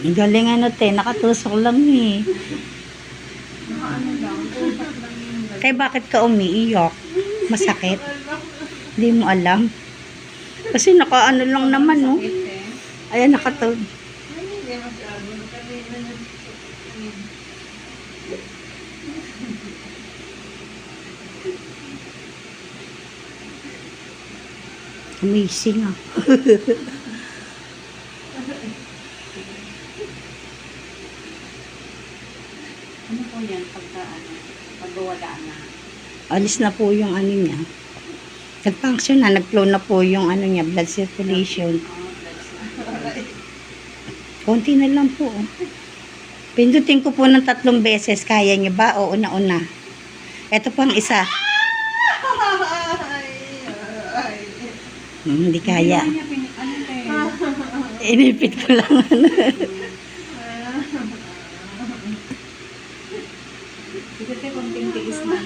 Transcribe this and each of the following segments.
Ang galing ano te, nakatusok lang eh. Ano lang, upat lang yung galing. Kaya bakit ka umiiyak? Masakit? Hindi mo alam. Kasi nakaano lang naman no. Sakit eh. Ayan nakatulog. Ay, hindi masyado. Kami na Amazing ah. ano po yan pagka pagwala na? Alis na po yung ano niya. Nag-function na, nag-flow na po yung ano niya, blood circulation. Konti na lang po. Pindutin ko po ng 3 beses. Kaya niyo ba? O una-una. Ito po ang isa. Hindi kaya. Ano kayo? Inipit ko lang. Sige tayo konting tiis na.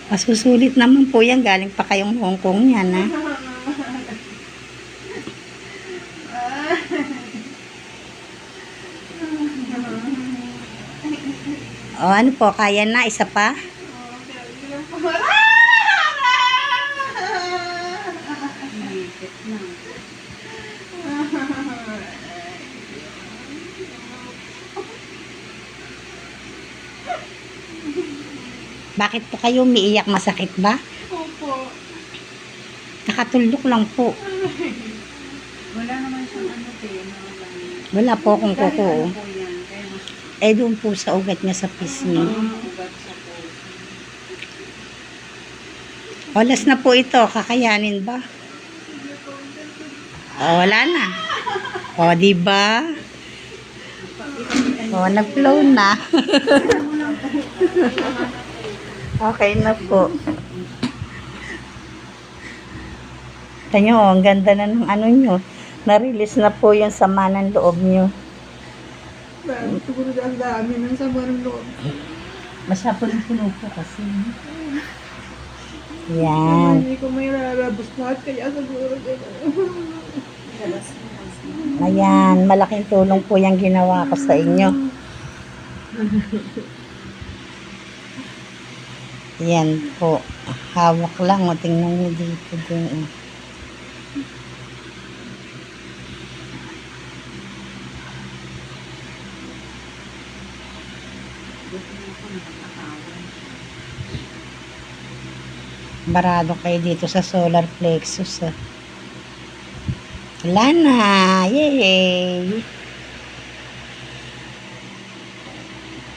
Masusulit naman po yan. Galing pa kayong Hong Kong yan, ha? O, ano po? Kaya na? Isa pa? Inipit na. Bakit po kayo umiiyak? Masakit ba? Opo. Nakatulog lang po. Wala naman siyang ano tayo. Wala po akong kuko. Ano po yan? Kaya mas Eh, doon po sa ugat niya sa pisngi. ugat sa puso. Olas na po ito. Kakayanin ba? O, wala na. O, diba? O, nag-flow na. Okay na po. Tanyo, ang ganda na ng ano nyo. Na-release na po yung sama ng loob nyo. Siguro ang dami ng sama ng loob. Masyapon-puno po kasi. Yan. Hindi ko may lalabas lahat kaya siguro Ayan, malaking tulong po yung ginawa ko sa inyo. Yan po. Hawak lang. O, tingnan nyo dito din. Barado kayo dito sa solar plexus. Wala na. Yay!